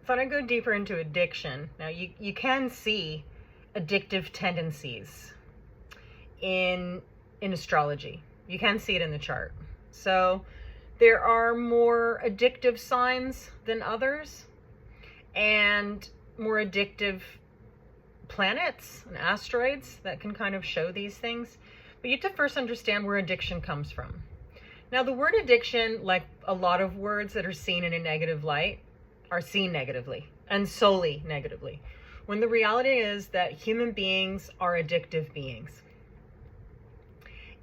thought I'd go deeper into addiction. Now, you can see addictive tendencies in astrology. You can see it in the chart. So there are more addictive signs than others, and more addictive planets and asteroids that can kind of show these things. But you have to first understand where addiction comes from. Now, the word addiction, like a lot of words that are seen in a negative light, are seen negatively and solely negatively, when the reality is that human beings are addictive beings.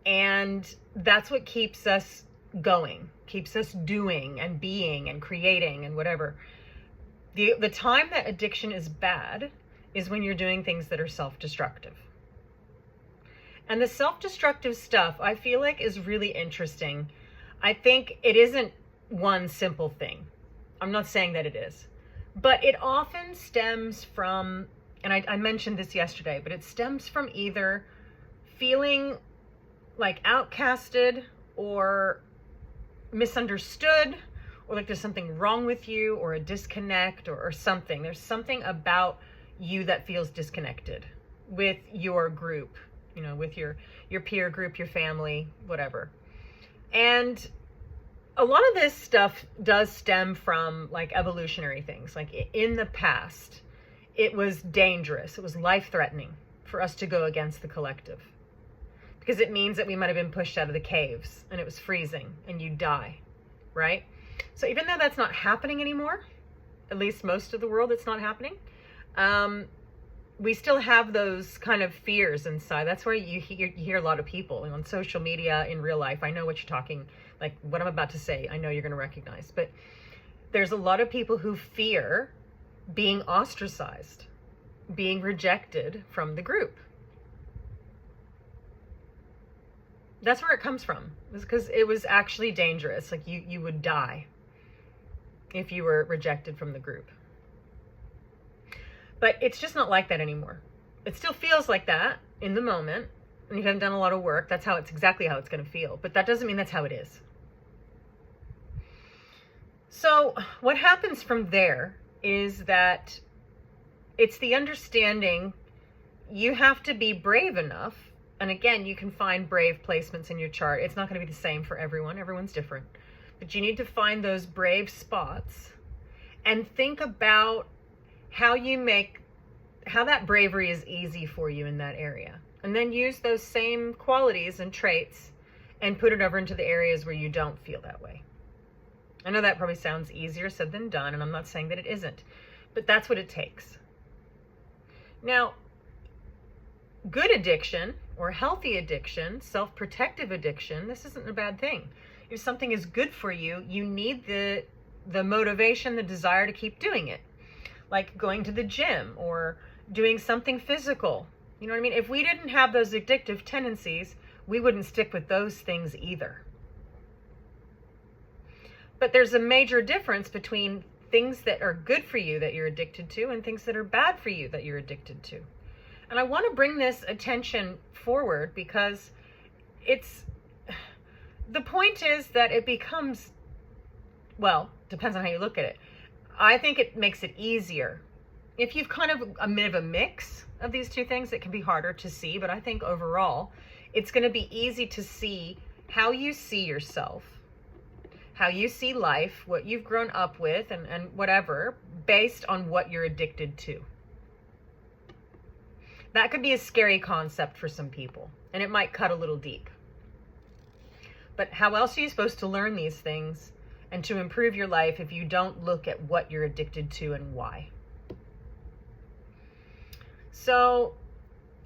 And that's what keeps us going, keeps us doing and being and creating and whatever. The time that addiction is bad is when you're doing things that are self-destructive. And the self-destructive stuff, I feel like, is really interesting. I think it isn't one simple thing. I'm not saying that it is. But it often stems from, and I mentioned this yesterday, but it stems from either feeling like outcasted or misunderstood, or like there's something wrong with you, or a disconnect, or something. There's something about you that feels disconnected with your group, you know, with your peer group, your family, whatever. And a lot of this stuff does stem from like evolutionary things. Like in the past, it was dangerous, it was life-threatening for us to go against the collective, because it means that we might have been pushed out of the caves and it was freezing and you'd die, right? So even though that's not happening anymore, at least most of the world, it's not happening, we still have those kind of fears inside. That's where you hear a lot of people on social media, in real life. I know what you're talking, like what I'm about to say, I know you're going to recognize. But there's a lot of people who fear being ostracized, being rejected from the group. That's where it comes from. It's because it was actually dangerous. Like you would die if you were rejected from the group. But it's just not like that anymore. It still feels like that in the moment, and you haven't done a lot of work. That's how it's exactly how it's going to feel. But that doesn't mean that's how it is. So what happens from there is that it's the understanding you have to be brave enough. And again, you can find brave placements in your chart. It's not going to be the same for everyone. Everyone's different. But you need to find those brave spots and think about how that bravery is easy for you in that area. And then use those same qualities and traits and put it over into the areas where you don't feel that way. I know that probably sounds easier said than done, and I'm not saying that it isn't, but that's what it takes. Now, good addiction or healthy addiction, self-protective addiction, this isn't a bad thing. If something is good for you, you need the motivation, the desire to keep doing it. Like going to the gym or doing something physical. You know what I mean? If we didn't have those addictive tendencies, we wouldn't stick with those things either. But there's a major difference between things that are good for you that you're addicted to and things that are bad for you that you're addicted to. And I want to bring this attention forward because the point is that it becomes, well, depends on how you look at it. I think it makes it easier. If you've kind of a bit of a mix of these two things, it can be harder to see, but I think overall, it's going to be easy to see how you see yourself, how you see life, what you've grown up with, and whatever, based on what you're addicted to. That could be a scary concept for some people, and it might cut a little deep. But how else are you supposed to learn these things and to improve your life if you don't look at what you're addicted to and why? So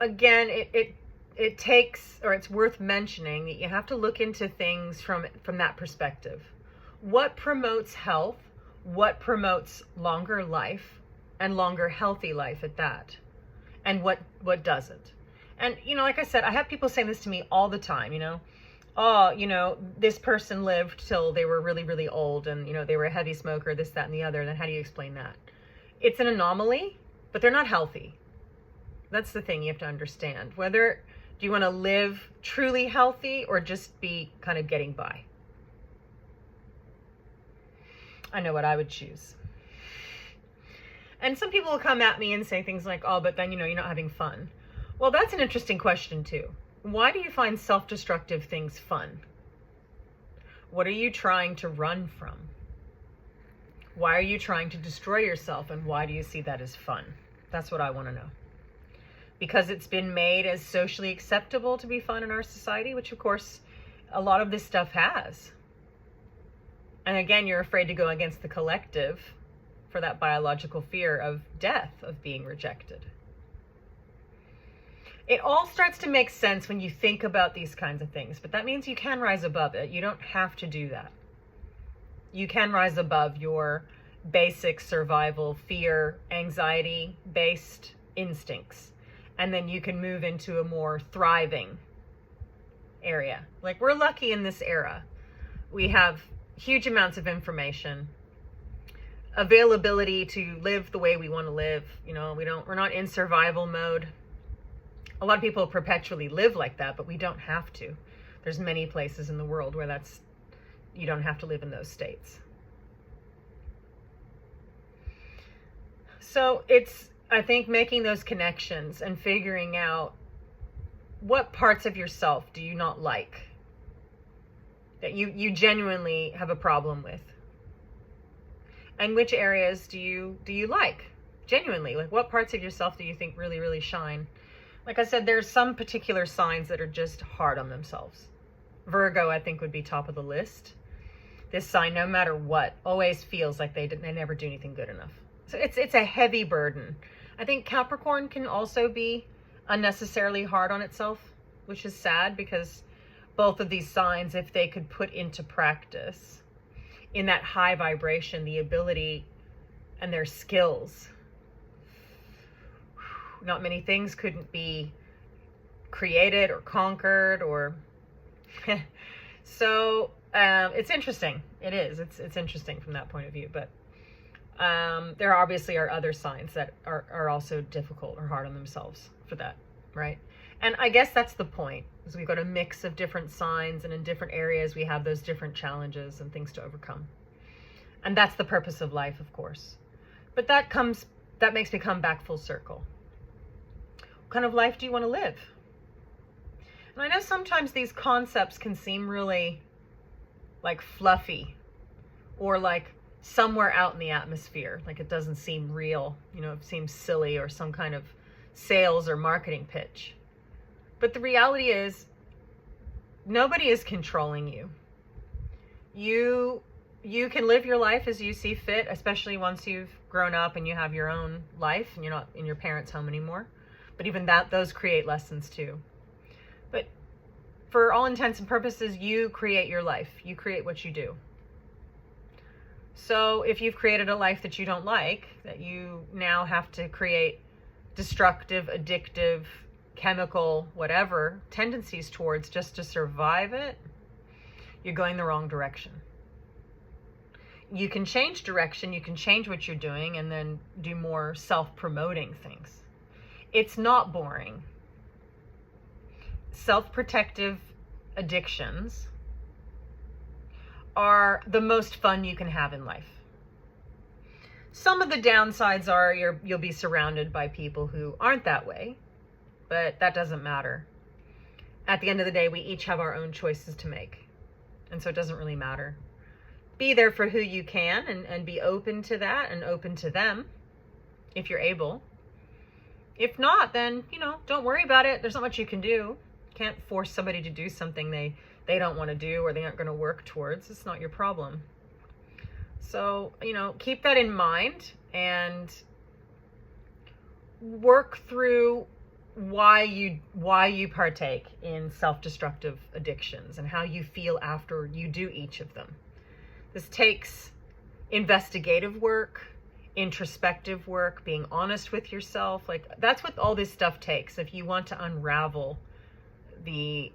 again, it takes, or it's worth mentioning that you have to look into things from that perspective. What promotes health? What promotes longer life and longer healthy life at that? And what doesn't? And, you know, like I said, I have people saying this to me all the time, you know, oh, you know, this person lived till they were really, really old and, you know, they were a heavy smoker, this, that, and the other. Then how do you explain that? It's an anomaly, but they're not healthy. That's the thing you have to understand. Whether do you want to live truly healthy or just be kind of getting by? I know what I would choose. And some people will come at me and say things like, oh, but then, you're not having fun. Well, that's an interesting question too. Why do you find self-destructive things fun? What are you trying to run from? Why are you trying to destroy yourself, and why do you see that as fun? That's what I want to know. Because it's been made as socially acceptable to be fun in our society, which of course a lot of this stuff has. And again, you're afraid to go against the collective for that biological fear of death, of being rejected. It all starts to make sense when you think about these kinds of things, but that means you can rise above it. You don't have to do that. You can rise above your basic survival, fear, anxiety-based instincts. And then you can move into a more thriving area. Like, we're lucky in this era. We have huge amounts of information, availability to live the way we want to live. We're not in survival mode. A lot of people perpetually live like that, but we don't have to. There's many places in the world where you don't have to live in those states. So it's, I think, making those connections and figuring out what parts of yourself do you not like, that you genuinely have a problem with, and which areas do you like genuinely. Like, what parts of yourself do you think really, really shine? Like I said, there's some particular signs that are just hard on themselves. Virgo, I think, would be top of the list. This sign, no matter what, always feels like they never do anything good enough. So it's a heavy burden. I think Capricorn can also be unnecessarily hard on itself, which is sad, because both of these signs, if they could put into practice in that high vibration, the ability and their skills, not many things couldn't be created or conquered or so it's interesting. It is. It's interesting from that point of view. But there obviously are other signs that are also difficult or hard on themselves for that, right? And I guess that's the point, is we've got a mix of different signs, and in different areas we have those different challenges and things to overcome. And that's the purpose of life, of course. But that makes me come back full circle. What kind of life do you want to live? And I know sometimes these concepts can seem really like fluffy, or like somewhere out in the atmosphere, like it doesn't seem real, it seems silly, or some kind of sales or marketing pitch. But the reality is, nobody is controlling you. You can live your life as you see fit, especially once you've grown up and you have your own life and you're not in your parents' home anymore. But even those create lessons too. But for all intents and purposes, you create your life. You create what you do. So if you've created a life that you don't like, that you now have to create destructive, addictive, chemical, whatever tendencies towards just to survive it, you're going the wrong direction. You can change direction, you can change what you're doing, and then do more self-promoting things. It's not boring. Self-protective addictions are the most fun you can have in life. Some of the downsides are you'll be surrounded by people who aren't that way, but that doesn't matter. At the end of the day, we each have our own choices to make, and so it doesn't really matter. Be there for who you can, and be open to that and open to them if you're able. If not, then, don't worry about it. There's not much you can do. Can't force somebody to do something they don't want to do, or they aren't going to work towards. It's not your problem. So, keep that in mind and work through why you partake in self-destructive addictions and how you feel after you do each of them. This takes investigative work, introspective work, being honest with yourself. Like, that's what all this stuff takes if you want to unravel the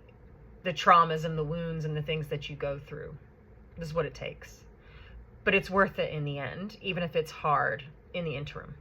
traumas and the wounds and the things that you go through. This is what it takes. But it's worth it in the end, even if it's hard in the interim.